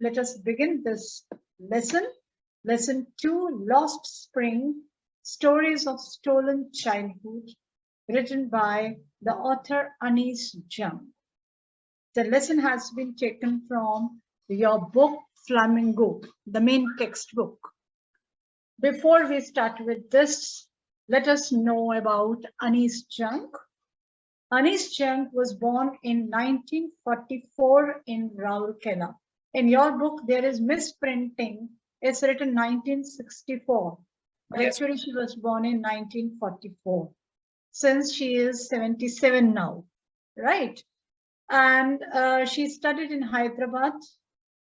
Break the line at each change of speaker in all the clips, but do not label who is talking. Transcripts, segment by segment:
let us begin this lesson. Lesson 2, Lost Spring, Stories of Stolen Childhood, written by the author Anis Jung. The lesson has been taken from your book, Flamingo, the main textbook. Before we start with this, let us know about Anis Jung. Anis Jung was born in 1944 in Rourkela. In your book, there is misprinting. It's written 1964. But
Yes.
actually, she was born in 1944. Since she is 77 now, right? And she studied in Hyderabad.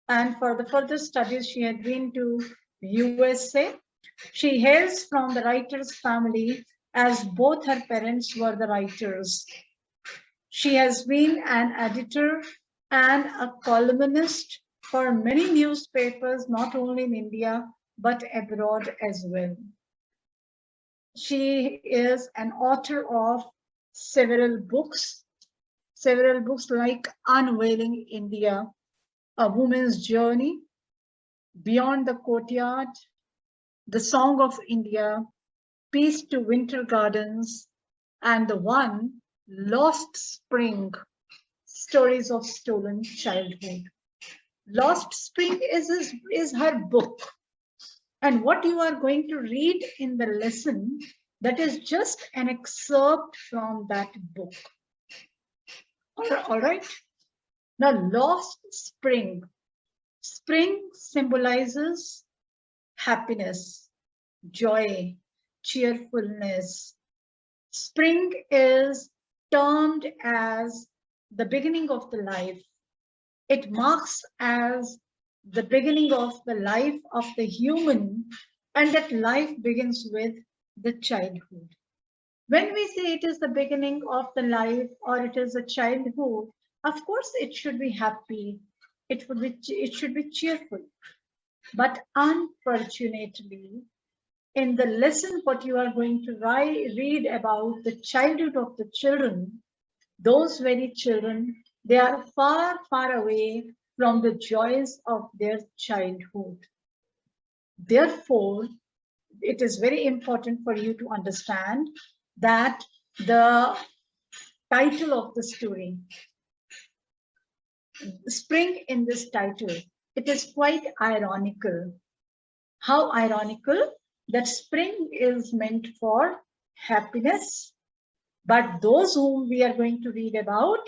And for the further studies, she had been to USA. She hails from the writer's family, as both her parents were the writers. She has been an editor and a columnist for many newspapers, not only in India, but abroad as well. She is an author of several books like Unveiling India, A Woman's Journey, Beyond the Courtyard, The Song of India, Peace to Winter Gardens, and the one, Lost Spring, Stories of Stolen Childhood. Lost Spring is her book. And what you are going to read in the lesson, that is just an excerpt from that book. All right. Now, Lost Spring. Spring symbolizes happiness, joy, cheerfulness. Spring is termed as the beginning of the life. It marks as the beginning of the life of the human, and that life begins with the childhood. When we say it is the beginning of the life or it is a childhood, of course it should be happy, it should be cheerful. But unfortunately, in the lesson what you are going to read about the childhood of the children, those very children, they are far, far away from the joys of their childhood. Therefore, it is very important for you to understand that the title of the story, Spring, in this title, it is quite ironical. How ironical? That spring is meant for happiness, but those whom we are going to read about,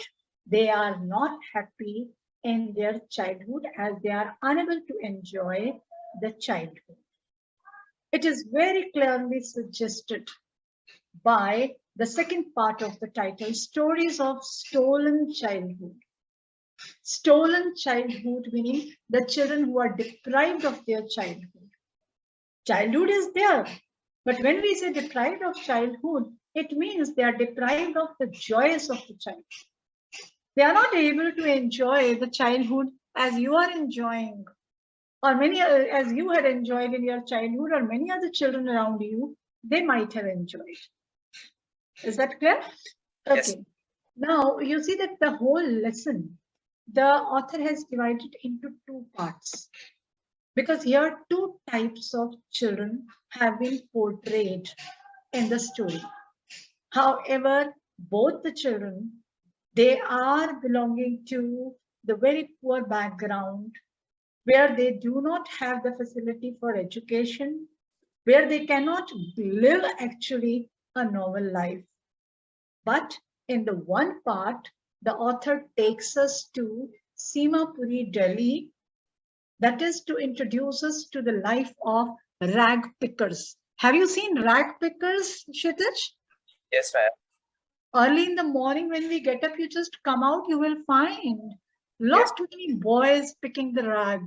they are not happy in their childhood as they are unable to enjoy the childhood. It is very clearly suggested by the second part of the title, Stories of Stolen Childhood. Stolen childhood meaning the children who are deprived of their childhood. Childhood is there, but when we say deprived of childhood, it means they are deprived of the joys of the childhood. They are not able to enjoy the childhood as you are enjoying, or many as you had enjoyed in your childhood, or many other children around you, they might have enjoyed. Is that clear? Okay.
Yes.
Now you see that the whole lesson, the author has divided into two parts, because here two types of children have been portrayed in the story. However, both the children, they are belonging to the very poor background where they do not have the facility for education, where they cannot live actually a normal life. But in the one part, the author takes us to Simapuri, Delhi, that is to introduce us to the life of rag pickers. Have you seen rag pickers, Kshitij?
Yes, ma'am.
Early in the morning when we get up, you just come out, you will find lots of boys picking the rag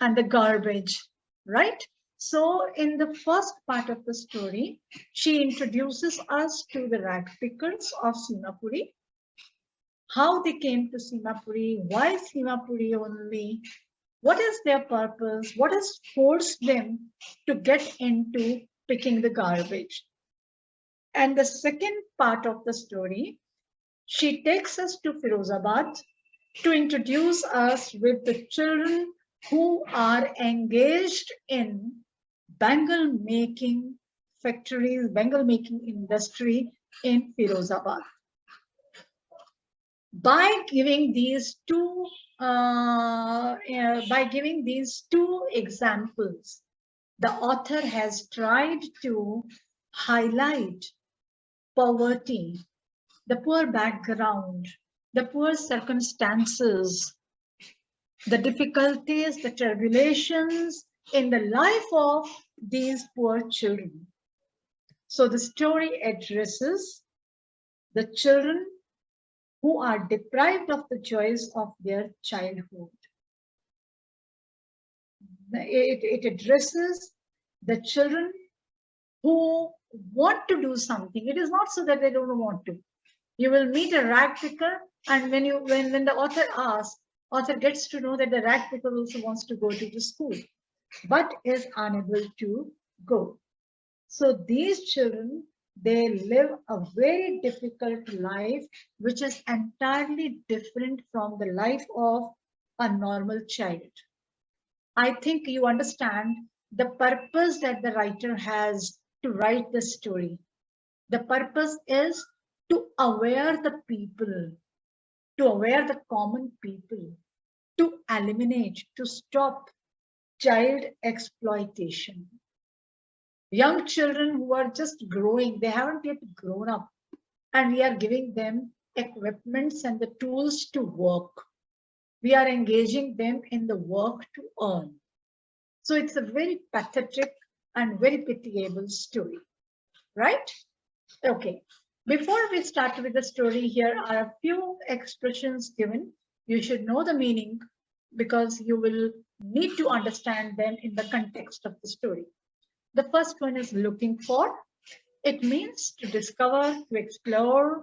and the garbage, right? So in the first part of the story, she introduces us to the rag pickers of Simapuri, how they came to Simapuri, why Simapuri only, what is their purpose, what has forced them to get into picking the garbage. And the second part of the story, she takes us to Firozabad to introduce us with the children who are engaged in bangle making factories, bangle making industry in Firozabad. By giving these two examples, the author has tried to highlight poverty, the poor background, the poor circumstances, the difficulties, the tribulations in the life of these poor children. So the story addresses the children who are deprived of the joys of their childhood. It addresses the children who want to do something. It is not so that they don't want to. You will meet a rag picker, and when the author gets to know that the rag picker also wants to go to the school, but is unable to go. So these children, they live a very difficult life, which is entirely different from the life of a normal child. I think you understand the purpose that the writer has to write the story. The purpose is to aware the people, to aware the common people, to eliminate, to stop child exploitation. Young children who are just growing, they haven't yet grown up, and we are giving them equipments and the tools to work. We are engaging them in the work to earn. So it's a very pathetic and very pitiable story, right? Okay. Before we start with the story, here are a few expressions given. You should know the meaning because you will need to understand them in the context of the story. The first one is looking for. It means to discover, to explore.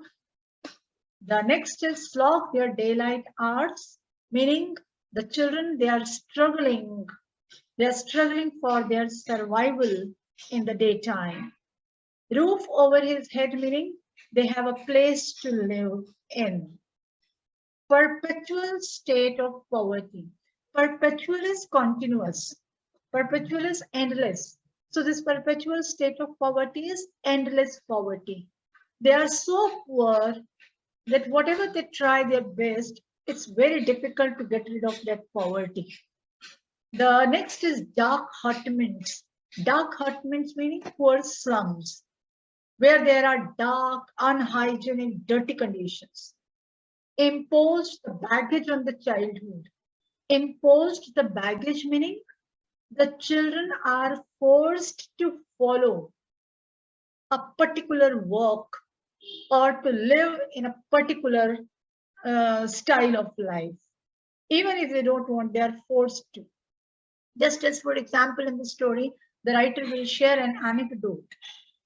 The next is slog their daylight hours, meaning the children, they are struggling. They are struggling for their survival in the daytime. Roof over his head, meaning they have a place to live in. Perpetual state of poverty. Perpetual is continuous. Perpetual is endless. So this perpetual state of poverty is endless poverty. They are so poor that whatever they try their best, it's very difficult to get rid of that poverty. The next is dark hutments. Dark hutments meaning poor slums, where there are dark, unhygienic, dirty conditions. Imposed the baggage on the childhood. Imposed the baggage meaning the children are forced to follow a particular work or to live in a particular style of life. Even if they don't want, they are forced to. Just as, for example, in the story, the writer will share an anecdote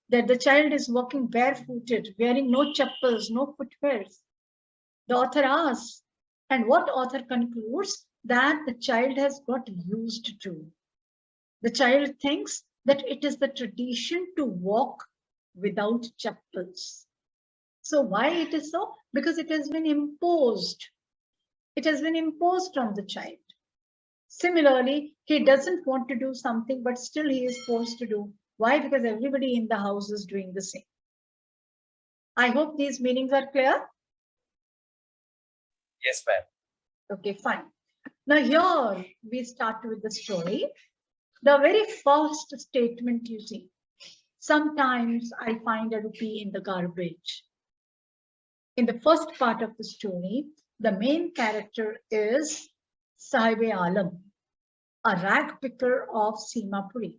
that the child is walking barefooted, wearing no chappals, no footwears. The author asks, and what author concludes? That the child has got used to. The child thinks that it is the tradition to walk without chappals. So why it is so? Because it has been imposed. It has been imposed on the child. Similarly, he doesn't want to do something, but still he is forced to do. Why? Because everybody in the house is doing the same. I hope these meanings are clear.
Yes, ma'am.
Okay, fine. Now here we start with the story. The very first statement you see, sometimes I find a rupee in the garbage. In the first part of the story, the main character is Sahib-e-Alam, a rag picker of Simapuri.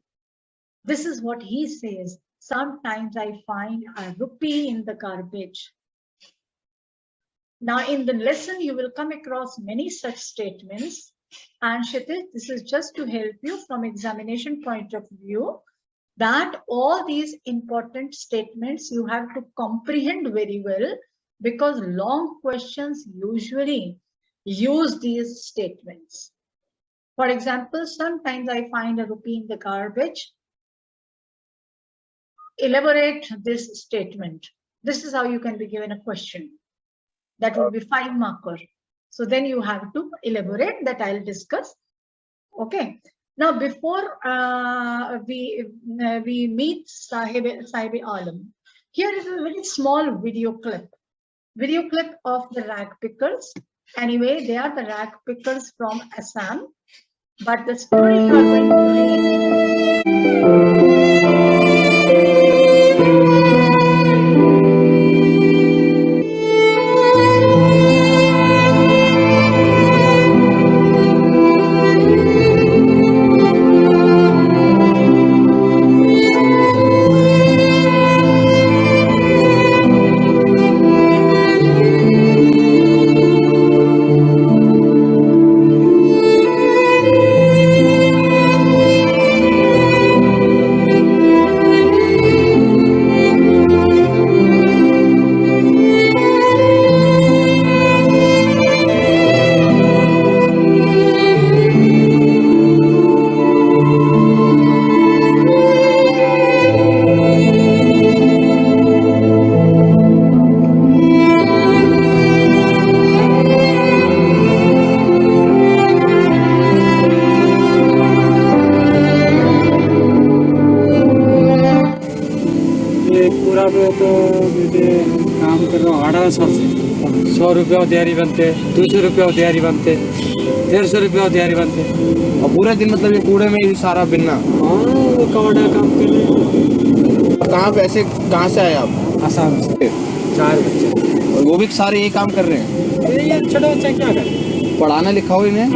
This is what he says. Sometimes I find a rupee in the garbage. Now in the lesson, you will come across many such statements. And Kshitij, this is just to help you from examination point of view, that all these important statements you have to comprehend very well, because long questions usually use these statements. For example, sometimes I find a rupee in the garbage. Elaborate this statement. This is how you can be given a question. That will be 5 marker. So then you have to elaborate, that I'll discuss. Okay. Now, before we meet Sahib Alam, here is a very small video clip of the rag pickers. Anyway, they are the rag pickers from Assam, but the story you are going to
पूरा पे तो मुझे काम कर रहा हूँ 18 साल से 100 रुपया दिहाड़ी बनते 200 रुपया दिहाड़ी बनते 150 रुपया दिहाड़ी बनते
और पूरे दिन मतलब ये कूड़े में ही सारा बिनना।
हाँ वो कवाड़ा काम कर रहे हैं।
कहाँ पैसे कहाँ से आए आप?
आसाम से 4 बच्चे
और वो भी सारे यही काम कर रहे हैं?
ये यार छोटे बच्चे क्या करें,
पढ़ाना लिखाओ इन्हें।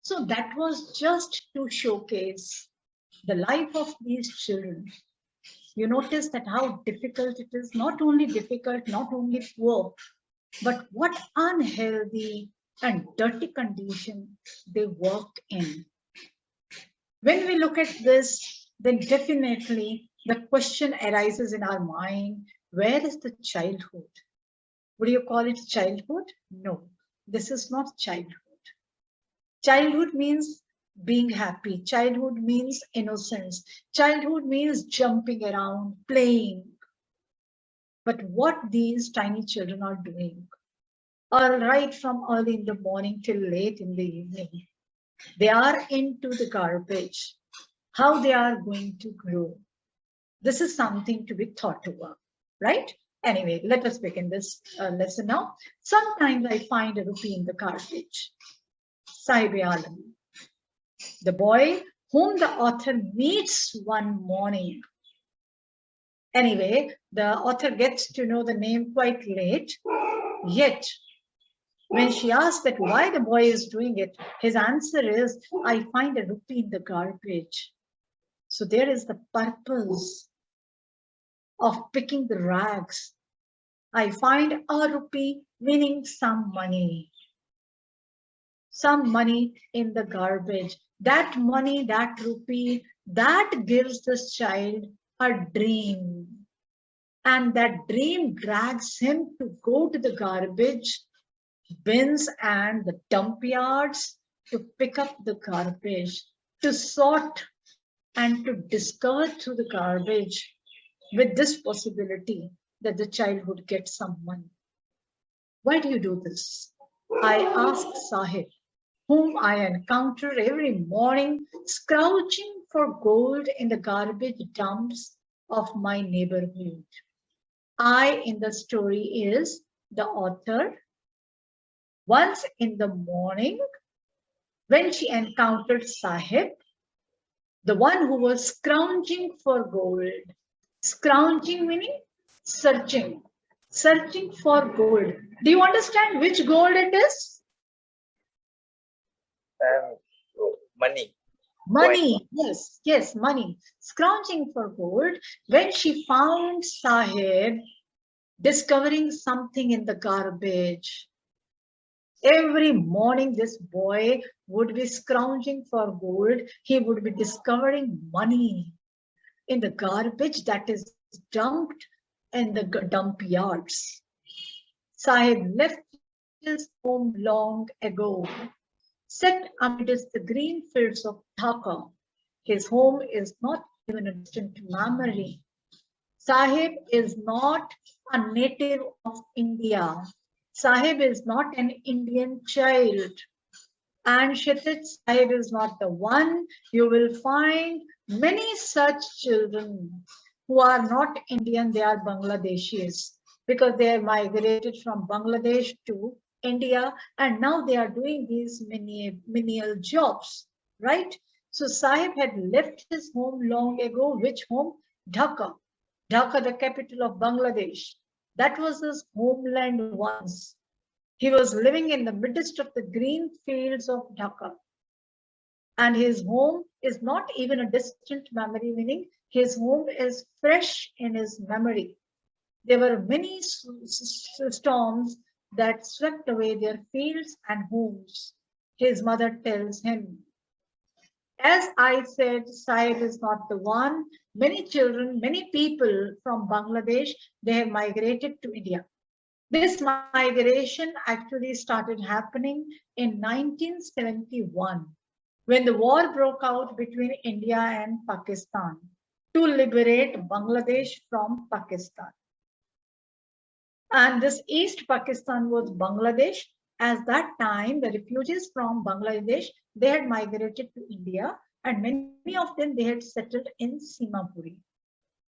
So that was just to showcase the life of these children. You notice that how difficult it is, not only difficult, not only poor, but what unhealthy and dirty condition they worked in. When we look at this, then definitely the question arises in our mind, where is the childhood? Would you call it childhood? No, this is not childhood. Childhood means being happy. Childhood means innocence. Childhood means jumping around, playing. But what these tiny children are doing, all right from early in the morning till late in the evening, they are into the garbage. How they are going to grow. This is something to be thought over, right? Anyway, let us begin this lesson now. Sometimes I find a rupee in the garbage. Sahib Alam, the boy whom the author meets one morning. Anyway, the author gets to know the name quite late, yet when she asks that why the boy is doing it, his answer is, I find a rupee in the garbage. So there is the purpose of picking the rags. I find a rupee, meaning some money in the garbage. That money, that rupee, that gives this child a dream. And that dream drags him to go to the garbage bins and the dump yards to pick up the garbage, to sort and to discard through the garbage with this possibility that the child would get some money. Why do you do this? I asked Sahib, whom I encounter every morning scrounging for gold in the garbage dumps of my neighborhood. I in the story is the author. Once in the morning, when she encountered Sahib, the one who was scrounging for gold, scrounging meaning searching, searching for gold. Do you understand which gold it is?
Money.
Money, yes, yes, money. Scrounging for gold. When she found Sahib discovering something in the garbage, every morning this boy would be scrounging for gold. He would be discovering money in the garbage that is dumped in the dump yards. Sahib left his home long ago, set amidst the green fields of Dhaka. His home is not even a distant memory. Sahib is not a native of India. Sahib is not an Indian child. And Kshitij, Sahib is not the one. You will find many such children who are not Indian, they are Bangladeshis, because they have migrated from Bangladesh to India, and now they are doing these menial jobs, right? So Sahib had left his home long ago. Which home? Dhaka. Dhaka, the capital of Bangladesh. That was his homeland once. He was living in the midst of the green fields of Dhaka. And his home is not even a distant memory, meaning his home is fresh in his memory. There were many storms that swept away their fields and homes. His mother tells him. As I said, Sahib is not the one. Many children, many people from Bangladesh, they have migrated to India. This migration actually started happening in 1971 when the war broke out between India and Pakistan to liberate Bangladesh from Pakistan. And this East Pakistan was Bangladesh. At that time, the refugees from Bangladesh, they had migrated to India, and many of them, they had settled in Simapuri.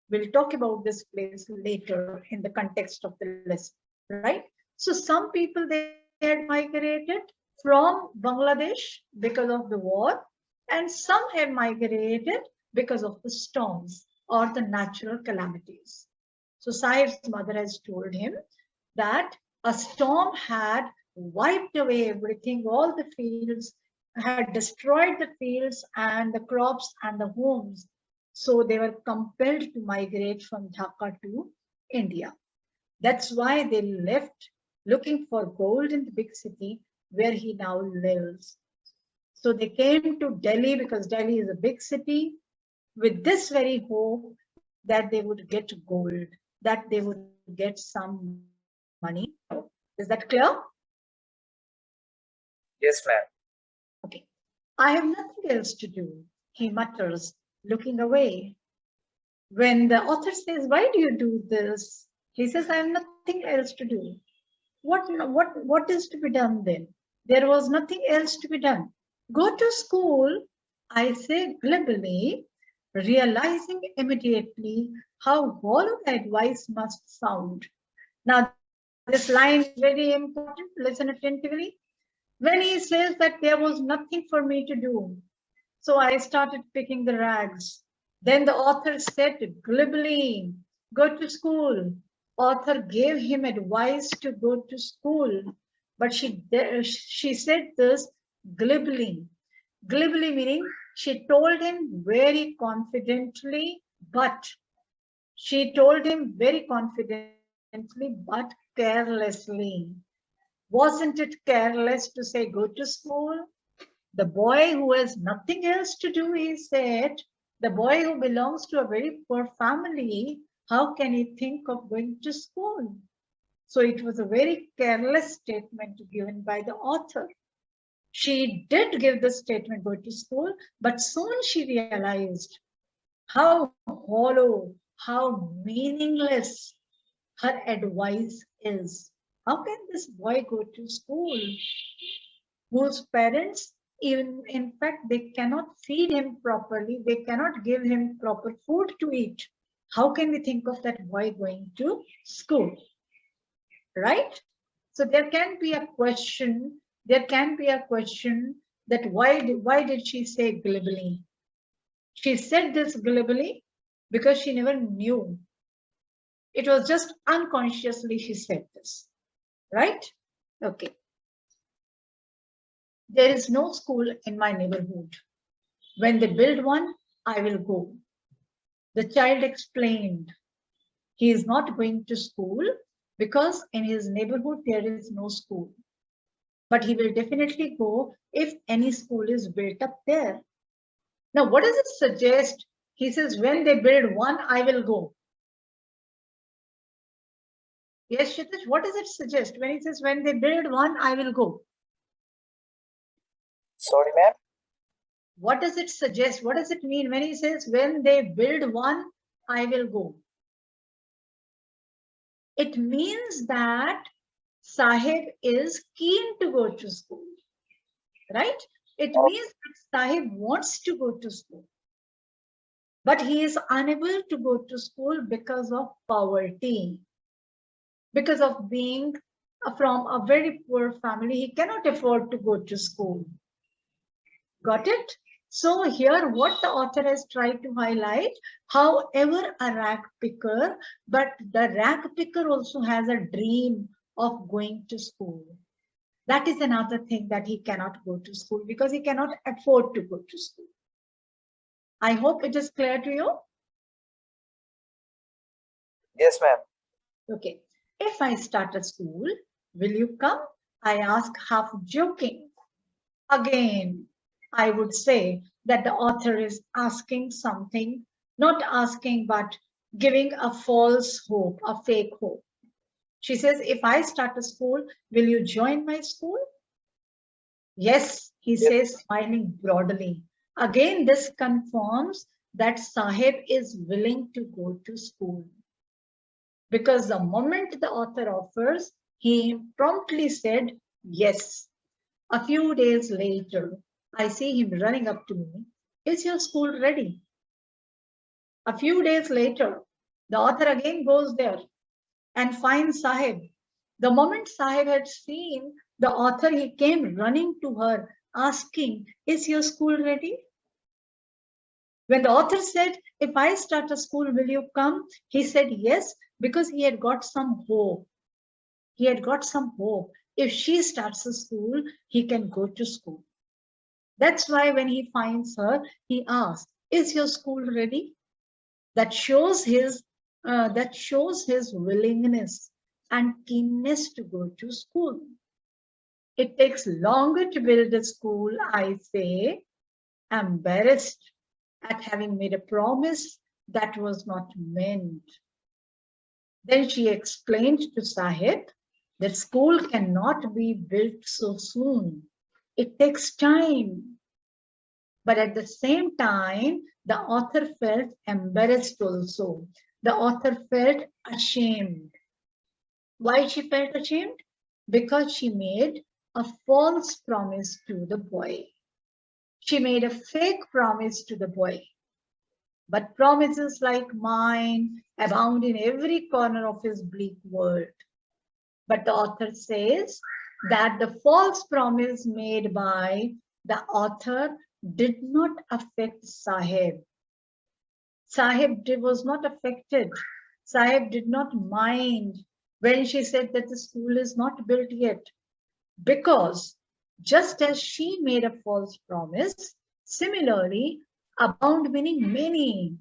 We'll talk about this place later in the context of the lesson, right? So some people, they had migrated from Bangladesh because of the war, and some have migrated because of the storms or the natural calamities. So Sahib's mother has told him that a storm had wiped away everything, all the fields, had destroyed the fields and the crops and the homes. So they were compelled to migrate from Dhaka to India. That's why they left looking for gold in the big city where he now lives. So they came to Delhi because Delhi is a big city with this very hope that they would get gold, that they would get some money. Is that clear?
Yes, ma'am.
Okay. I have nothing else to do, he mutters, looking away. When the author says, why do you do this? He says, I have nothing else to do. What is to be done then? There was nothing else to be done. Go to school, I say glibly, realizing immediately how hollow the advice must sound. Now, this line is very important. Listen attentively. When he says that there was nothing for me to do, so I started picking the rags. Then the author said glibly, go to school. Author gave him advice to go to school, but she said this glibly. Glibly meaning she told him very confidently, but she told him very confidently, but carelessly. Wasn't it careless to say go to school? The boy who has nothing else to do, he said, the boy who belongs to a very poor family, how can he think of going to school? So it was a very careless statement given by the author. She did give the statement, go to school, but soon she realized how hollow, how meaningless her advice is. How can this boy go to school whose parents, even in fact, they cannot feed him properly, they cannot give him proper food to eat? How can we think of that boy going to school? Right? So there can be a question, that why did she say glibly? She said this glibly because she never knew. It was just unconsciously she said this, right? Okay. There is no school in my neighborhood. When they build one, I will go. The child explained he is not going to school because in his neighborhood there is no school. But he will definitely go if any school is built up there. Now, what does it suggest? He says, when they build one, I will go. Yes, Shitish, what does it suggest when he says, when they build one, I will go?
Sorry, ma'am.
What does it suggest? What does it mean when he says, when they build one, I will go? It means that Sahib is keen to go to school, right? It means that Sahib wants to go to school, but he is unable to go to school because of poverty, because of being from a very poor family. He cannot afford to go to school. Got it? So here what the author has tried to highlight, however a rack picker, but the rack picker also has a dream of going to school. That is another thing, that he cannot go to school because he cannot afford to go to school. I hope it is clear to you.
Yes, ma'am.
Okay. If I start a school, will you come? I ask, half joking. Again, I would say that the author is asking something, not asking, but giving a false hope, a fake hope. She says, if I start a school, will you join my school? Yes, he says, smiling broadly. Again, this confirms that Sahib is willing to go to school. Because the moment the author offers, he promptly said yes. A few days later, I see him running up to me. Is your school ready? A few days later, the author again goes there and finds Sahib. The moment Sahib had seen the author, he came running to her asking, is your school ready? When the author said, if I start a school, will you come? He said yes, because he had got some hope. He had got some hope. If she starts a school, he can go to school. That's why when he finds her, he asks, is your school ready? That shows his willingness and keenness to go to school. It takes longer to build a school, I say, embarrassed at having made a promise that was not meant. Then she explained to Sahib that school cannot be built so soon. It takes time. But at the same time, the author felt embarrassed also. The author felt ashamed. Why she felt ashamed? Because she made a false promise to the boy. She made a fake promise to the boy. But promises like mine abound in every corner of his bleak world. But the author says that the false promise made by the author did not affect Sahib. Sahib was not affected. Sahib did not mind when she said that the school is not built yet. Because just as she made a false promise, similarly, abound meaning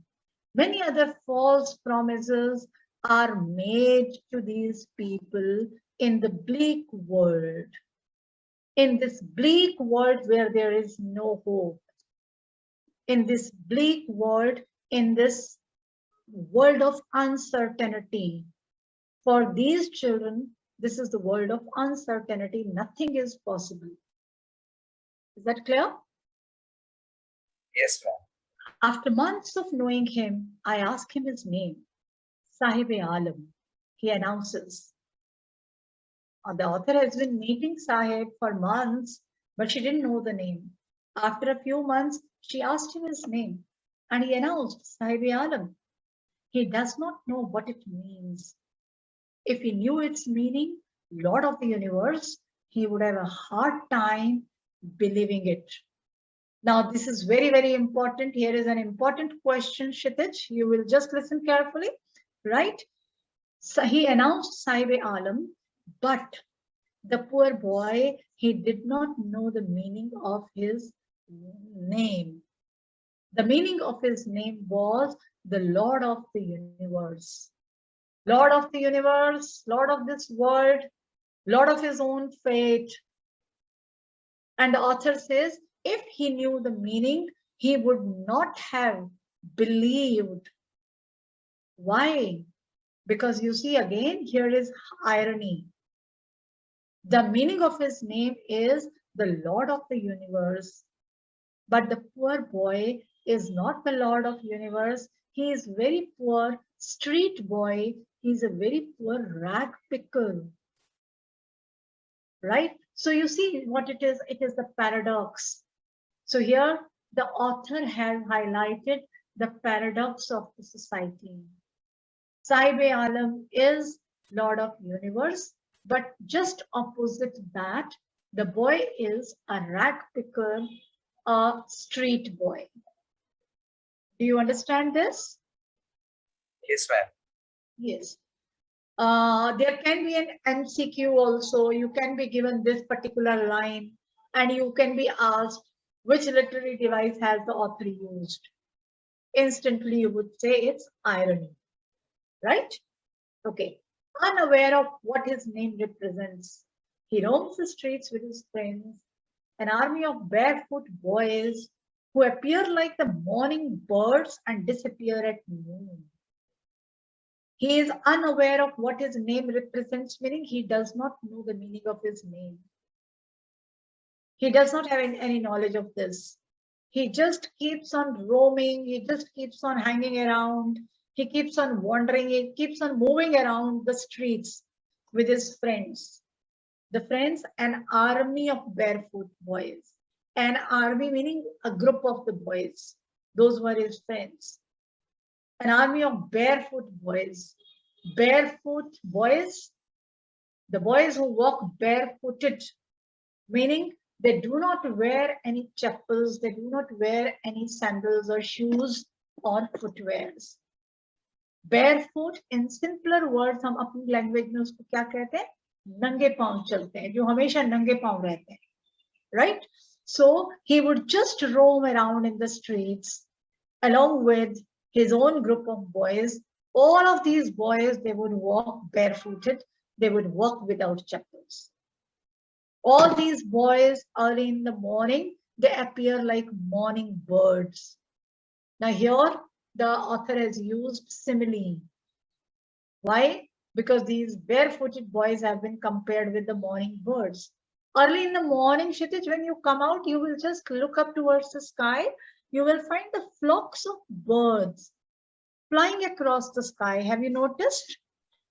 many other false promises are made to these people in the bleak world. In this bleak world where there is no hope. In this bleak world, in this world of uncertainty, For these children, this is the world of uncertainty. Nothing is possible. Is that clear?
Yes, ma'am.
After months of knowing him, I ask him his name. Sahib-e-Alam, he announces. The author has been meeting Sahib for months, but she didn't know the name. After a few months, she asked him his name, and he announced Sahib-e-Alam. He does not know what it means. If he knew its meaning, Lord of the universe, he would have a hard time believing it. Now, this is very, very important. Here is an important question, Kshitij. You will just listen carefully, right? So he announced Sahib-e-Alam, but the poor boy, he did not know the meaning of his name. The meaning of his name was the Lord of the universe. Lord of the universe, Lord of this world, Lord of his own fate. And the author says, if he knew the meaning, he would not have believed. Why? Because you see, again, here is irony. The meaning of his name is the Lord of the universe. But the poor boy is not the Lord of the universe. He is very poor street boy. He's a very poor rag picker. Right? So you see what it is. It is the paradox. So here the author has highlighted the paradox of the society. Sahib-e-Alam is Lord of Universe, but just opposite that, the boy is a rag picker, a street boy. Do you understand this?
Yes, ma'am.
Yes. There can be an MCQ also. You can be given this particular line and you can be asked which literary device has the author used. Instantly you would say it's irony, right? Okay. Unaware of what his name represents, he roams the streets with his friends, an army of barefoot boys who appear like the morning birds and disappear at noon. He is unaware of what his name represents, meaning he does not know the meaning of his name. He does not have any knowledge of this. He just keeps on roaming. He just keeps on hanging around. He keeps on wandering. He keeps on moving around the streets with his friends. The friends, an army of barefoot boys. An army meaning a group of the boys. Those were his friends. An army of barefoot boys. Barefoot boys, the boys who walk barefooted, meaning they do not wear any chappals, they do not wear any sandals or shoes or footwears. Barefoot, in simpler words, हम अपनी language में उसको क्या कहते हैं? नंगे पांव चलते हैं, जो हमेशा नंगे पांव रहते हैं, right? So he would just roam around in the streets along with his own group of boys. All of these boys, they would walk barefooted. They would walk without chappals. All these boys early in the morning, they appear like morning birds. Now here, the author has used simile. Why? Because these barefooted boys have been compared with the morning birds. Early in the morning, Kshitij, when you come out, you will just look up towards the sky. You will find the flocks of birds flying across the sky. Have you noticed?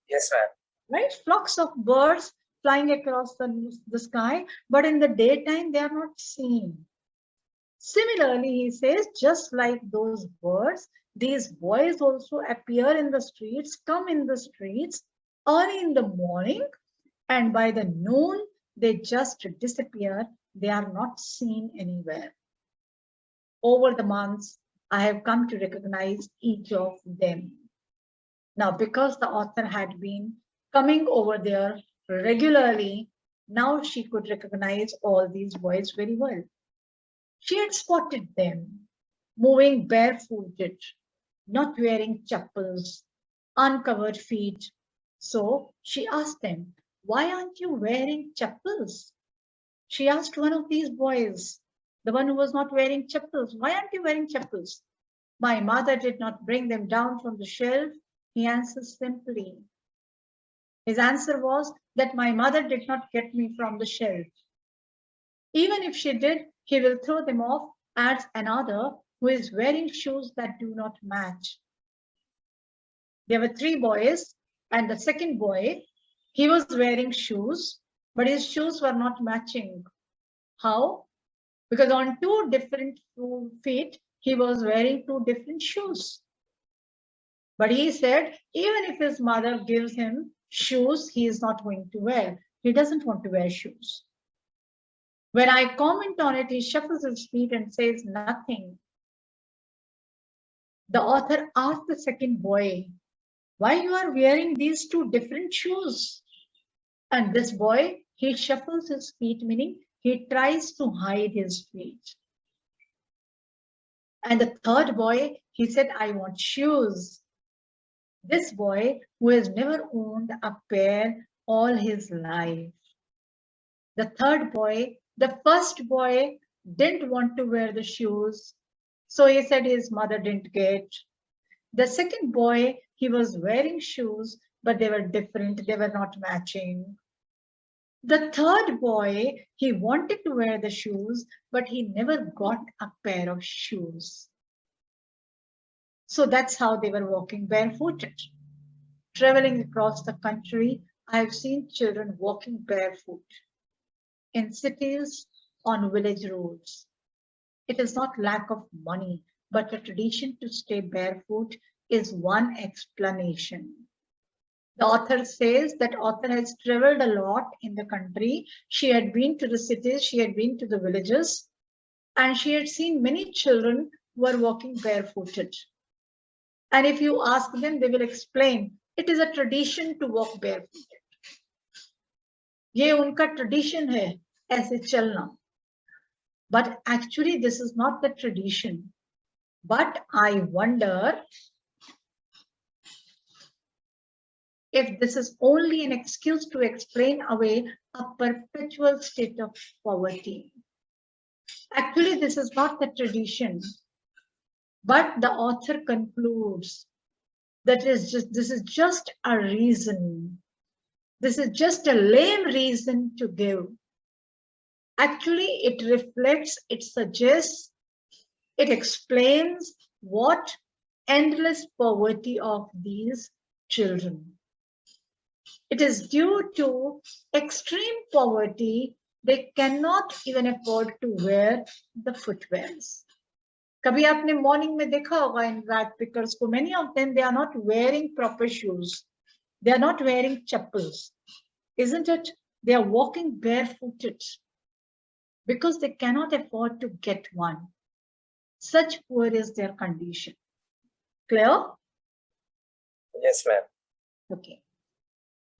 Yes, ma'am.
Right? Flocks of birds flying across the sky, but in the daytime, they are not seen. Similarly, he says, just like those birds, these boys also appear in the streets, come in the streets early in the morning, and by the noon, they just disappear. They are not seen anywhere. Over the months, I have come to recognize each of them. Now, because the author had been coming over there regularly, now she could recognize all these boys very well. She had spotted them moving barefooted, not wearing chappals, uncovered feet. So she asked them, why aren't you wearing chappals? She asked one of these boys, the one who was not wearing chappals, why aren't you wearing chappals? My mother did not bring them down from the shelf. He answers simply, His answer was that my mother did not get me from the shelf. Even if she did, he will throw them off, adds another who is wearing shoes that do not match. There were 3 boys, and the second boy, he was wearing shoes, but his shoes were not matching. How? Because on 2 different feet, he was wearing 2 different shoes. But he said, even if his mother gives him shoes, he is not going to wear. He doesn't want to wear shoes. When I comment on it, he shuffles his feet and says nothing. The author asked the second boy, why you are wearing these 2 different shoes? And this boy, he shuffles his feet, meaning he tries to hide his feet. And the third boy, he said, I want shoes. This boy, who has never owned a pair all his life. The third boy, the first boy didn't want to wear the shoes, so he said his mother didn't get. The second boy, he was wearing shoes, but they were different, they were not matching. The third boy, he wanted to wear the shoes, but he never got a pair of shoes. So that's how they were walking barefooted. Traveling across the country, I've seen children walking barefoot in cities, on village roads. It is not lack of money, but a tradition to stay barefoot is one explanation. The author says that author has traveled a lot in the country. She had been to the cities, she had been to the villages, and she had seen many children who are walking barefooted. And if you ask them, they will explain, it is a tradition to walk barefooted. ये उनका tradition है, ऐसे चलना. But actually, this is not the tradition. But I wonder if this is only an excuse to explain away a perpetual state of poverty. Actually, this is not the tradition. But the author concludes that this is just a reason. This is just a lame reason to give. Actually, it reflects, it suggests, it explains what endless poverty of these children. It is due to extreme poverty, they cannot even afford to wear the footwears. कभी आपने morning में देखा होगा इन rat pickers को, many of them, they are not wearing proper shoes. They are not wearing chappals. Isn't it? They are walking barefooted because they cannot afford to get one. Such poor is their condition. Clear?
Yes, ma'am.
Okay.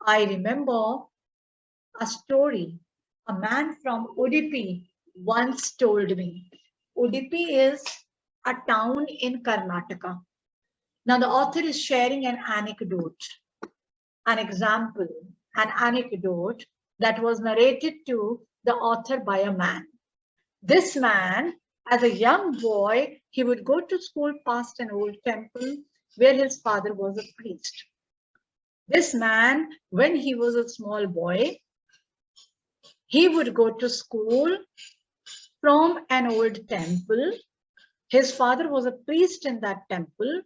I remember a story a man from Udupi once told me. Udupi is a town in Karnataka. Now the author is sharing an anecdote, an example, an anecdote that was narrated to the author by a man. This man, as a young boy, he would go to school past an old temple where his father was a priest. This man, when he was a small boy, he would go to school from an old temple. His father was a priest in that temple.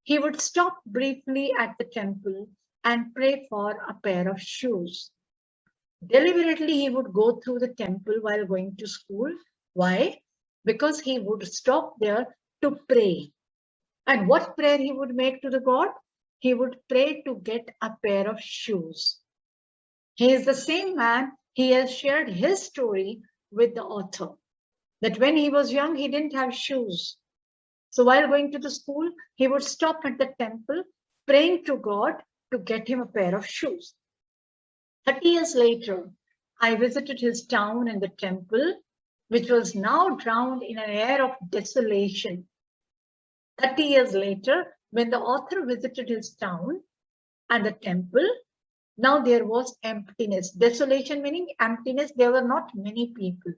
He would stop briefly at the temple and pray for a pair of shoes. Deliberately, he would go through the temple while going to school. Why? Because he would stop there to pray. And what prayer he would make to the God? He would pray to get a pair of shoes. He is the same man. He has shared his story with the author, that when he was young, he didn't have shoes. So while going to the school, he would stop at the temple, praying to God to get him a pair of shoes. 30 years later, I visited his town and the temple, which was now drowned in an air of desolation. 30 years later, when the author visited his town and the temple, now there was emptiness. Desolation meaning emptiness. There were not many people.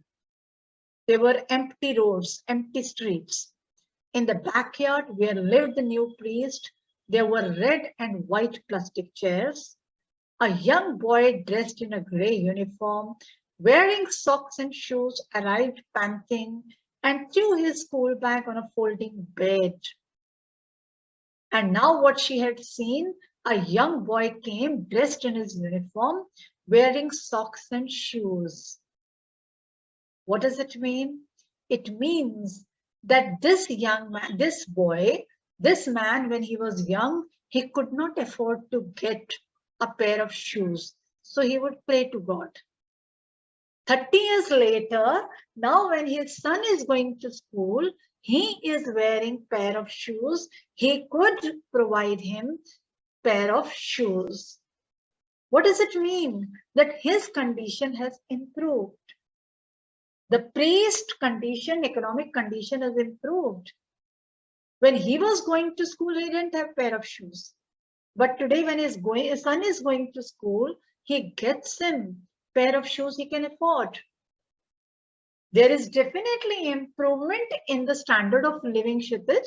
There were empty roads, empty streets. In the backyard where lived the new priest, there were red and white plastic chairs. A young boy dressed in a grey uniform, wearing socks and shoes, arrived panting and threw his school bag on a folding bed. And now what she had seen, a young boy came dressed in his uniform, wearing socks and shoes. What does it mean? It means that this young man, this boy, this man, when he was young, he could not afford to get a pair of shoes. So he would pray to God. 30 years later, now when his son is going to school, he is wearing pair of shoes. He could provide him pair of shoes. What does it mean? That his condition has improved. The priest condition, economic condition has improved. When he was going to school, he didn't have pair of shoes. But today when his son is going to school, he gets him pair of shoes he can afford. There is definitely improvement in the standard of living, Kshitij,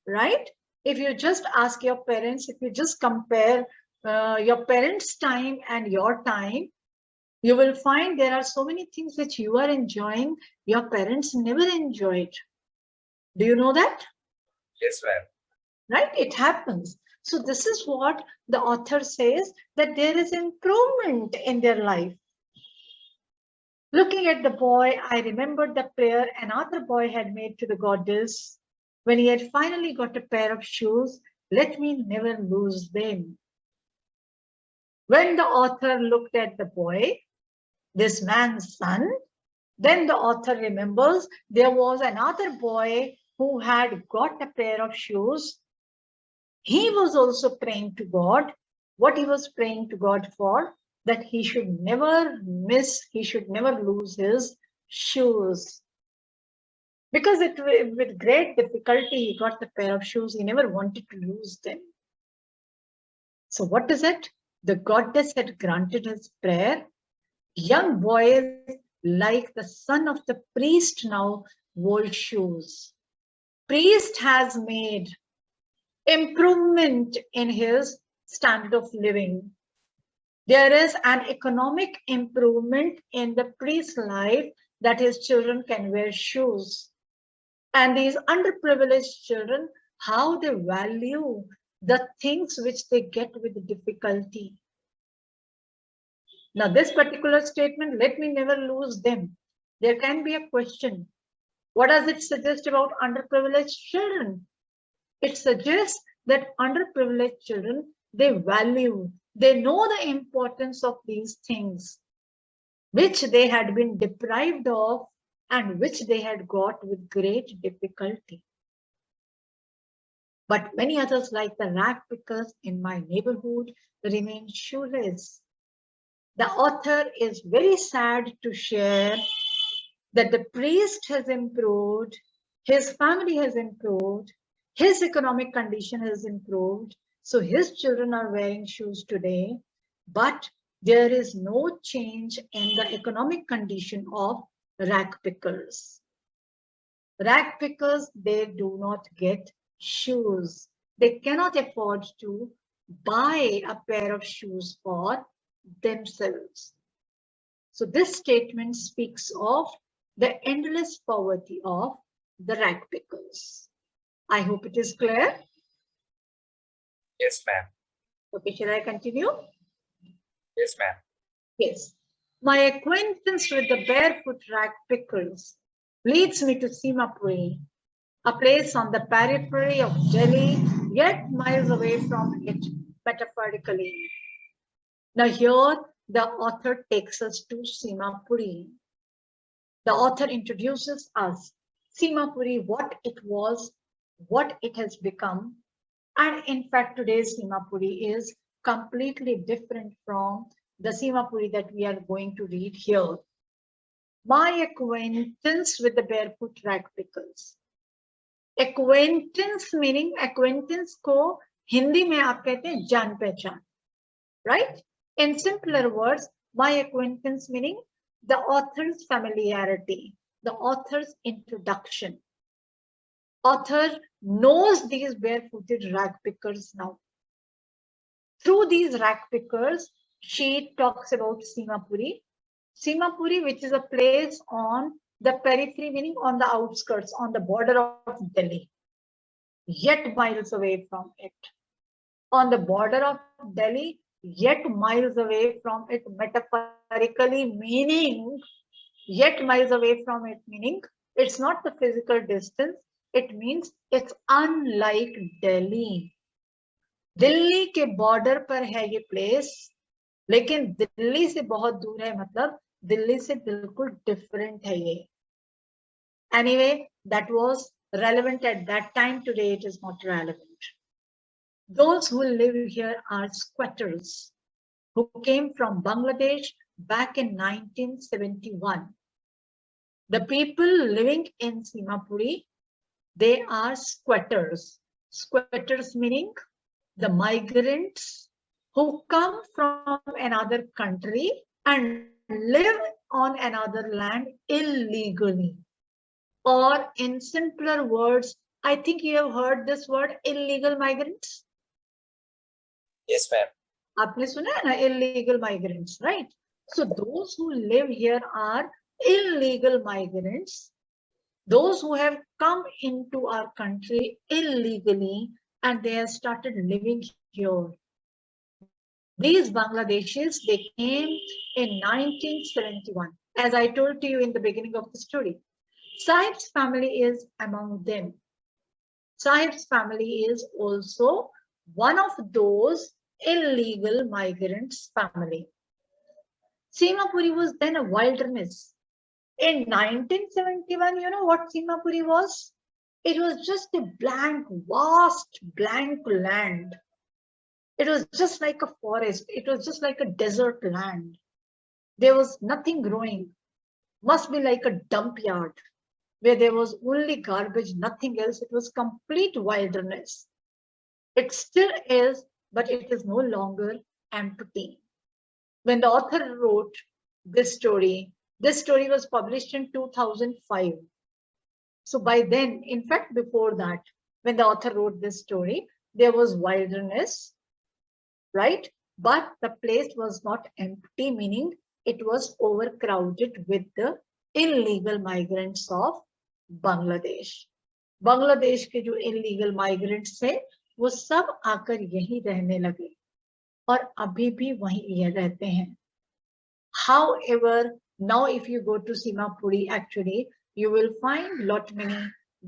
right? If you just ask your parents, if you just compare your parents' time and your time, you will find there are so many things which you are enjoying, your parents never enjoyed. Do you know that?
Yes, ma'am.
Right? It happens. So this is what the author says, that there is improvement in their life. Looking at the boy, I remembered the prayer another boy had made to the goddess when he had finally got a pair of shoes. Let me never lose them. When the author looked at the boy, this man's son, then the author remembers there was another boy who had got a pair of shoes. He was also praying to God. What he was praying to God for? That he should never miss, he should never lose his shoes. Because with great difficulty, he got the pair of shoes. He never wanted to lose them. So what is it? The goddess had granted his prayer. Young boys like the son of the priest now wore shoes. Priest has made improvement in his standard of living. There is an economic improvement in the priest's life, that his children can wear shoes. And these underprivileged children, how they value the things which they get with difficulty. Now, this particular statement, let me never lose them. There can be a question. What does it suggest about underprivileged children? It suggests that underprivileged children, they value, they know the importance of these things, which they had been deprived of and which they had got with great difficulty. But many others, like the rag pickers in my neighborhood, remain shoeless. The author is very sad to share that the priest has improved, his family has improved, his economic condition has improved, so his children are wearing shoes today, but there is no change in the economic condition of rag pickers. Rag pickers, they do not get shoes. They cannot afford to buy a pair of shoes for themselves. So this statement speaks of the endless poverty of the rag pickers. I hope it is clear.
Yes, ma'am.
Okay, shall I continue?
Yes, ma'am.
Yes. My acquaintance with the barefoot rag pickers leads me to Simapuri, a place on the periphery of Delhi, yet miles away from it metaphorically. Now here, the author takes us to Simapuri. The author introduces us, Simapuri, what it was, what it has become. And in fact, today's Simapuri is completely different from the Simapuri that we are going to read here. My acquaintance with the barefoot rag pickers. Acquaintance meaning acquaintance को हिंदी में आप कहते हैं जान पहचान, right? In simpler words, my acquaintance meaning the author's familiarity, the author's introduction. Author knows these barefooted rag pickers now. Through these rag pickers, she talks about Simapuri. Simapuri, which is a place on the periphery, meaning on the outskirts, on the border of Delhi, yet miles away from it. On the border of Delhi, yet miles away from it, metaphorically meaning, yet miles away from it, meaning it's not the physical distance, it means it's unlike Delhi. Delhi के border पर है ये place, लेकिन दिल्ली से बहुत दूर है, मतलब दिल्ली से बिल्कुल डिफरेंट है ये. Anyway, that was relevant at that time. Today it is not relevant. Those who live here are squatters who came from Bangladesh back in 1971. The people living in Simapuri, they are squatters. Squatters meaning the migrants who come from another country and live on another land illegally. Or in simpler words, I think you have heard this word, illegal migrants.
Yes, ma'am.
आपने सुना है ना, illegal migrants, right? So those who live here are illegal migrants, those who have come into our country illegally and they have started living here. These Bangladeshis, they came in 1971, as I told to you in the beginning of the story. Sahib's family is among them. Sahib's family is also one of those illegal migrants' family. Simapuri was then a wilderness. In 1971, you know what Simapuri was? It was just a blank, vast, blank land. It was just like a forest. It was just like a desert land. There was nothing growing. Must be like a dump yard where there was only garbage, nothing else. It was complete wilderness. It still is, but it is no longer empty. When the author wrote this story was published in 2005. So by then, in fact, before that, when the author wrote this story, there was wilderness, right? But the place was not empty, meaning it was overcrowded with the illegal migrants of Bangladesh. Bangladesh के जो illegal migrants थे, वो सब आकर यहीं रहने लगे और अभी भी वहीं रहते हैं. However, now if you go to Simapuri, actually, you will find lot many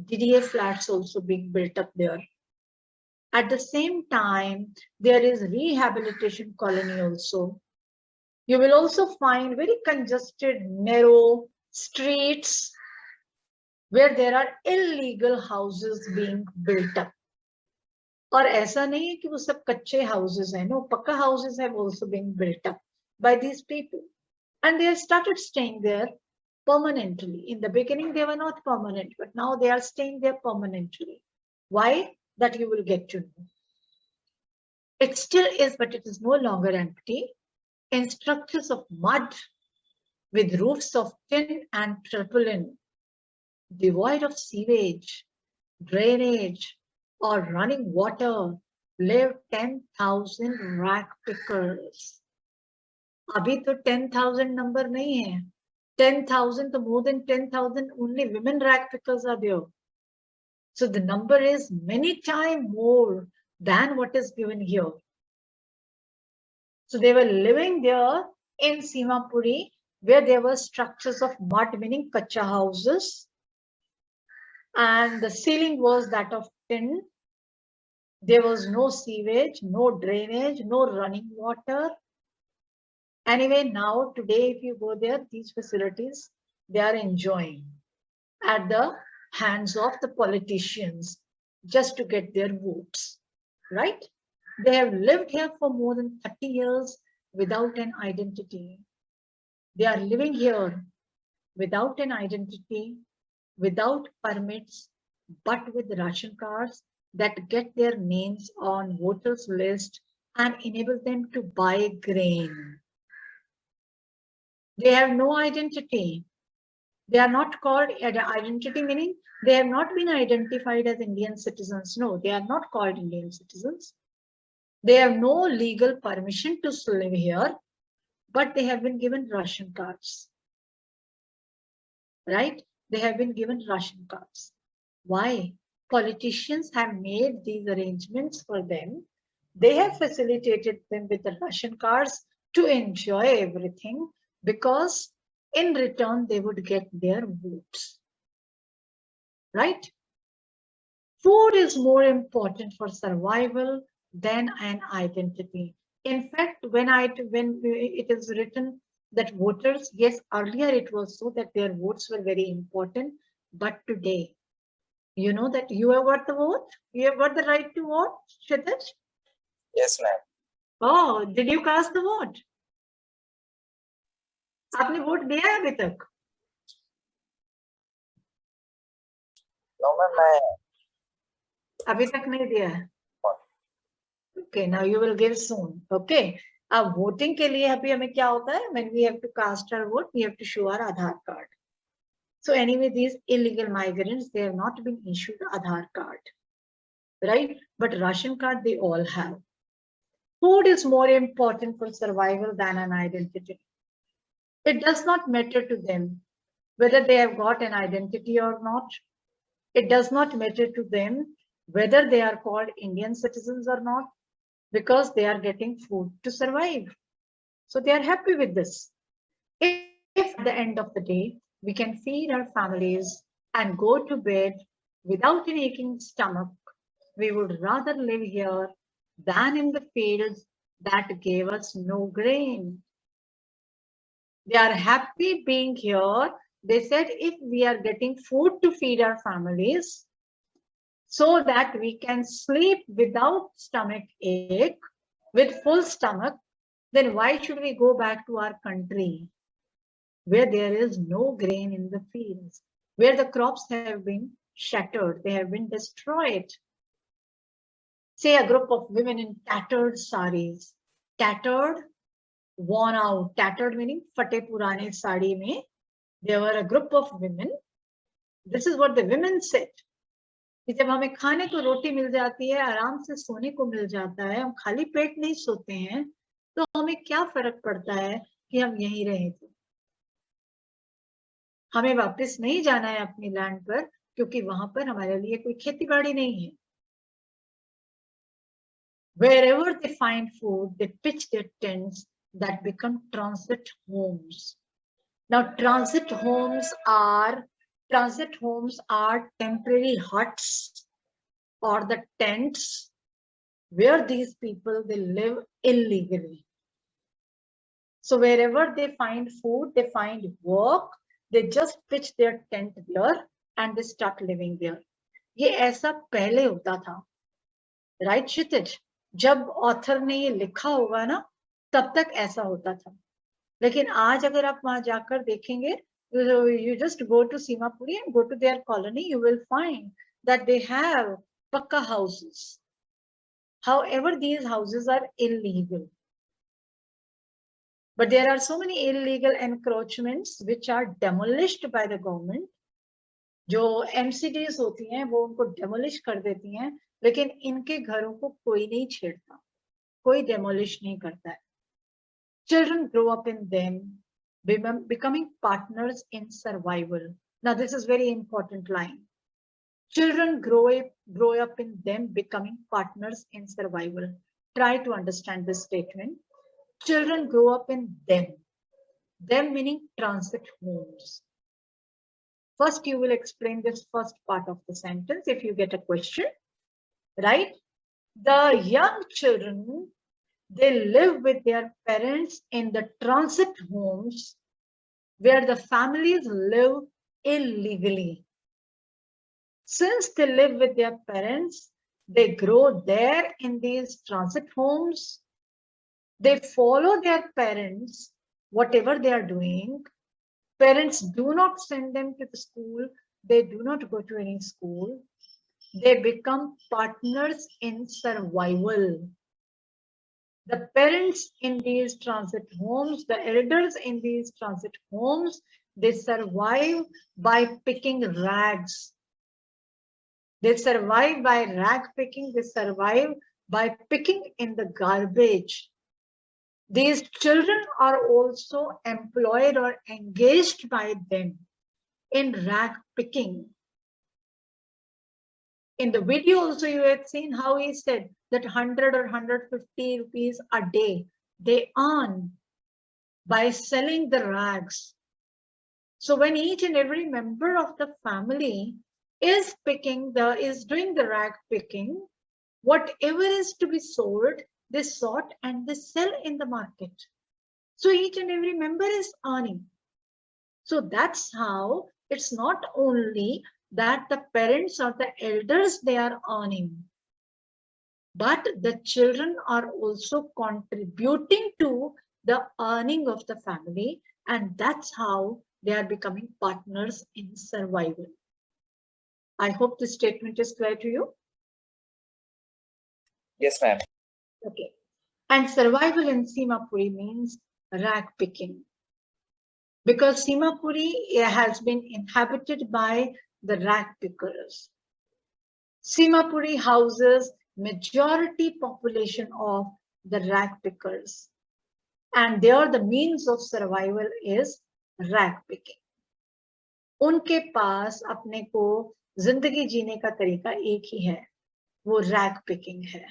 DDA flats also being built up there. At the same time, there is rehabilitation colony also. You will also find very congested, narrow streets where there are illegal houses being built up. और ऐसा नहीं है कि वो सब कच्चे houses हैं, no, पक्का houses have also been built up by these people. And they have started staying there permanently. In the beginning, they were not permanent, but now they are staying there permanently. Why? That you will get to know. It still is, but it is no longer empty. In structures of mud with roofs of tin and tarpaulin, devoid of sewage, drainage, or running water, live 10,000 rag pickers. अभी तो 10,000 number नहीं है. 10,000 तो more than 10,000 only women rag pickers are there. So the number is many times more than what is given here. So they were living there in Simapuri, where there were structures of mud, meaning kacha houses, and the ceiling was that of tin. There was no sewage, no drainage, no running water. Anyway, now today, if you go there, these facilities, they are enjoying at the hands of the politicians just to get their votes, right? They have lived here for more than 30 years without an identity. They are living here without an identity, without permits, but with ration cards that get their names on voters list and enable them to buy grain. They have no identity. They are not called identity, meaning they have not been identified as Indian citizens. No, they are not called Indian citizens. They have no legal permission to live here, but they have been given ration cards. Right? They have been given ration cards. Why? Politicians have made these arrangements for them. They have facilitated them with the ration cards to enjoy everything because in return they would get their votes. Right? Food is more important for survival than an identity. In fact, when it is written that voters, yes, earlier it was so that their votes were very important, but today, you know that you have got the vote, you have got the right to vote, Chadha?
Yes, ma'am.
Oh, did you cast the vote? आपने vote दिया है अभी तक?
No, ma'am. मैं
अभी तक नहीं दिया है. Okay, now you will give soon. Okay. अब voting के लिए अभी हमें क्या होता है? When we have to cast our vote, we have to show our Aadhaar card. So anyway, these illegal migrants, they have not been issued Aadhaar card, right? But ration card, they all have. Food is more important for survival than an identity. It does not matter to them whether they have got an identity or not. It does not matter to them whether they are called Indian citizens or not, because they are getting food to survive. So they are happy with this. If at the end of the day, we can feed our families and go to bed without an aching stomach, we would rather live here than in the fields that gave us no grain. They are happy being here. They said if we are getting food to feed our families, so that we can sleep without stomach ache, with full stomach, then why should we go back to our country where there is no grain in the fields, where the crops have been shattered, they have been destroyed? Say a group of women in tattered saris, tattered, worn out, tattered meaning fate purane sari mein, there were a group of women. This is what the women said. कि जब हमें खाने को रोटी मिल जाती है, आराम से सोने को मिल जाता है, हम खाली पेट नहीं सोते हैं, तो हमें क्या फर्क पड़ता है कि हम यहीं रहे थे? हमें वापस नहीं जाना है अपनी लैंड पर, क्योंकि वहां पर हमारे लिए कोई खेती बाड़ी नहीं है. Wherever they find food, they pitch their tents that become transit homes. Now, transit homes are temporary huts or the tents where these people, they live illegally. So wherever they find food, they find work, they just pitch their tent there and they start living there. ये ऐसा पहले होता था, right क्षितिज? जब author ने ये लिखा होगा ना, तब तक ऐसा होता था. लेकिन आज अगर आप वहां जाकर देखेंगे, you just go to Simapuri and go to their colony, you will find that they have pakka houses. However, these houses are illegal. But there are so many illegal encroachments which are demolished by the government. जो MCDs होती हैं वो उनको demolish कर देती हैं, लेकिन इनके घरों को कोई नहीं छेड़ता, कोई demolish नहीं करता है. Children grow up in them, becoming partners in survival. Now this is very important line. Children grow up in them, becoming partners in survival. Try to understand this statement. Children grow up in them. Them meaning transit homes. First, you will explain this first part of the sentence if you get a question, right? The young children, they live with their parents in the transit homes where the families live illegally. Since they live with their parents, they grow there in these transit homes. They follow their parents, whatever they are doing. Parents do not send them to the school. They do not go to any school. They become partners in survival. The parents in these transit homes, the elders in these transit homes, they survive by picking rags. They survive by rag picking. They survive by picking in the garbage. These children are also employed or engaged by them in rag picking. In the video also you had seen how he said that 100 or 150 rupees a day they earn by selling the rags. So when each and every member of the family is doing the rag picking, whatever is to be sold, they sort and they sell in the market. So each and every member is earning. So that's how it's not only that the parents or the elders they are earning, but the children are also contributing to the earning of the family, and that's how they are becoming partners in survival. I hope this statement is clear to you.
Yes, ma'am.
Okay. And survival in Simapuri means rag picking, because Simapuri has been inhabited by the rag pickers. Simapuri houses majority population of the rag pickers, and there the means of survival is rag picking. उनके पास अपने को जिंदगी जीने का तरीका एक ही है, वो रैग पिकिंग है.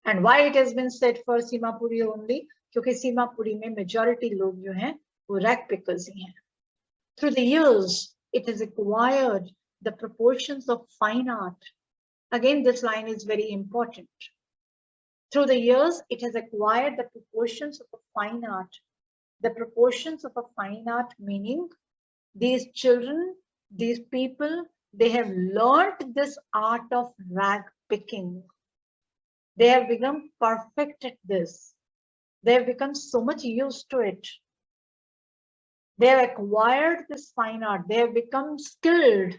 And why it has been said for Simapuri only? क्योंकि सीमापुरी में majority लोग जो हैं वो rag pickers ही हैं. Through the years, it has acquired the proportions of fine art. Again, this line is very important. Through the years, it has acquired the proportions of a fine art. The proportions of a fine art meaning these children, these people, they have learned this art of rag picking. They have become perfect at this. They have become so much used to it. They have acquired this fine art. They have become skilled.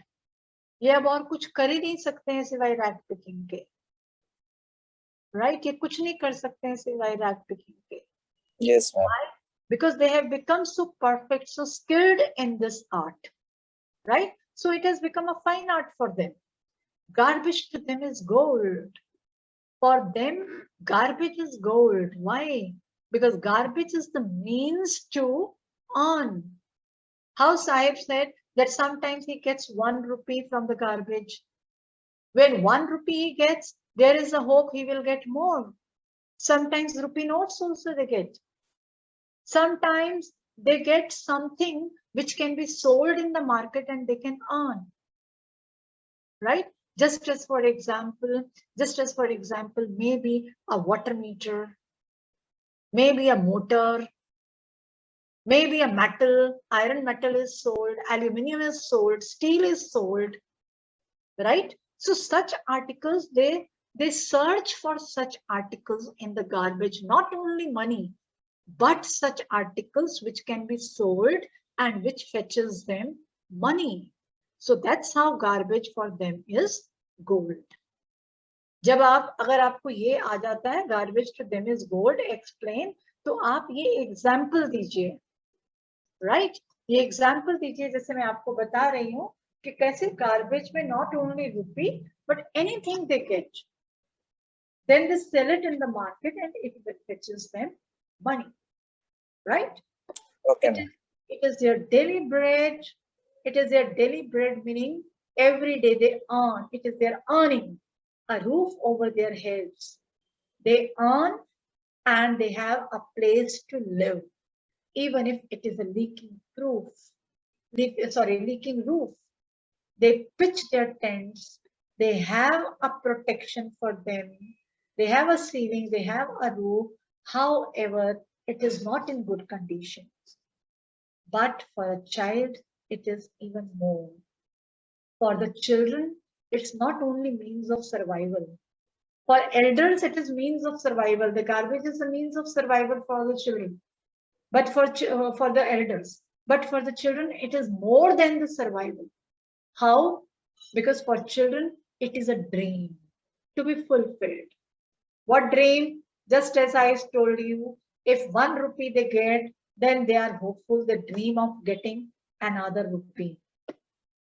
ये अब और कुछ कर ही नहीं सकते हैं सिवाय rag picking के, राइट? ये कुछ नहीं कर सकते हैं सिवाय रैग पिकिंग के.
Yes, ma'am.
Because they have become so perfect, so skilled in this art, right? So it has become a fine art for them. Garbage to them is gold. For them, garbage is gold. Why? Because garbage is the means to earn. How Sahib said that sometimes he gets 1 rupee from the garbage. When 1 rupee he gets, there is a hope he will get more. Sometimes rupee notes also they get. Sometimes they get something which can be sold in the market and they can earn, right? Just as for example, maybe a water meter, maybe a motor, maybe a metal, iron metal is sold, aluminium is sold, steel is sold, right? So such articles, they search for such articles in the garbage, not only money, but such articles which can be sold and which fetches them money. So that's how garbage for them is gold. जब अगर आपको ये आ जाता है garbage to them is gold explain, तो आप ये example दीजिए, राइट? ये एग्जाम्पल दीजिए, जैसे मैं आपको बता रही हूँ कि कैसे garbage में not only rupee but anything they get, then they sell it in the market and it fetches them money, right?
Okay.
It is their daily bread. It is their daily bread, meaning every day they earn. It is their earning, a roof over their heads. They earn and they have a place to live, even if it is a leaking roof. Leaking roof. They pitch their tents. They have a protection for them. They have a ceiling. They have a roof. However, it is not in good condition. But for a child, it is even more. For the children, it's not only means of survival. For elders, it is means of survival. The garbage is a means of survival for the children, but for the elders. But for the children, it is more than the survival. How? Because for children, it is a dream to be fulfilled. What dream? Just as I told you, if 1 rupee they get, then they are hopeful, the dream of getting another rupee.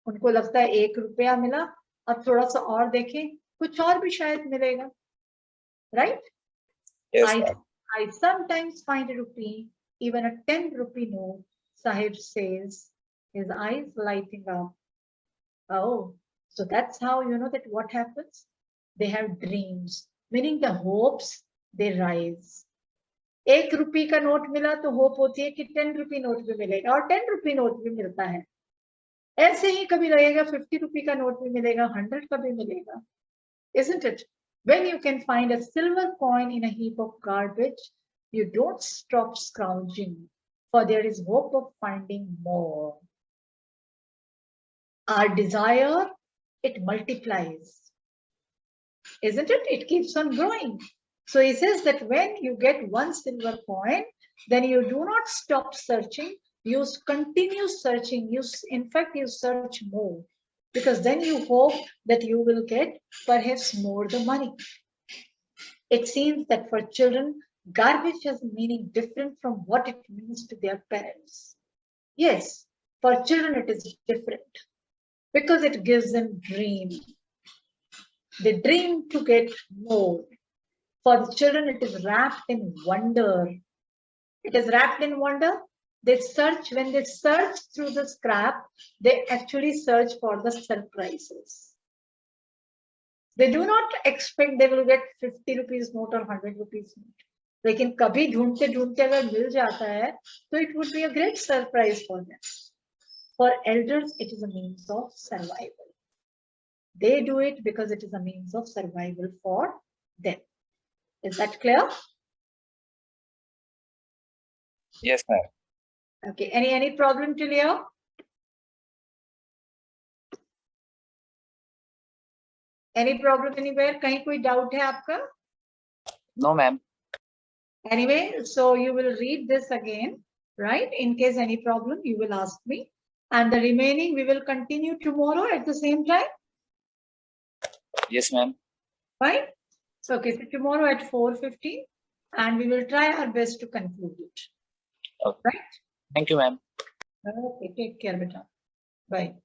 उनको लगता है 1 रुपया मिला, अब थोड़ा सा और देखें, कुछ और भी शायद मिलेगा. right?
Yes,
I,
ma'am.
I sometimes find a rupee, even a 10 rupee note, Sahib says, his eyes lighting up. Oh, so that's how you know that what happens? They have dreams, meaning the hopes, they rise. 1 रुपये का note मिला तो hope होती है कि 10 रुपये note भी मिलेगा और 10 रुपये नोट भी मिलता है. ऐसे ही कभी लगेगा 50 रुपये का नोट भी मिलेगा, 100 का भी मिलेगा. Isn't it? When you can find a silver coin in a heap of garbage, you don't stop scrounging, for there is hope of finding more. Our desire, it multiplies. Isn't it? It keeps on growing. So he says that when you get one silver coin, then you do not stop searching. You continue searching. In fact, you search more, because then you hope that you will get perhaps more the money. It seems that for children, garbage has a meaning different from what it means to their parents. Yes, for children it is different because it gives them dream. They dream to get more. For the children, it is wrapped in wonder. It is wrapped in wonder. They search, when they search through the scrap, they actually search for the surprises. They do not expect they will get 50 rupees note or 100 rupees note. लेकिन कभी ढूंढते ढूंढते अगर मिल जाता है तो it would be a great surprise for them. For elders, it is a means of survival. They do it because it is a means of survival for them. Is that clear?
Yes, ma'am.
Okay. Any problem till here? Any problem anywhere? कहीं कोई doubt है आपका?
No, ma'am.
Anyway, so you will read this again, right? In case any problem, you will ask me. And the remaining, we will continue tomorrow at the same time.
Yes, ma'am.
Fine. So, okay, so tomorrow at 4:15, and we will try our best to conclude it.
Okay.
Right?
Thank you, ma'am.
Okay, take care, beta. Bye.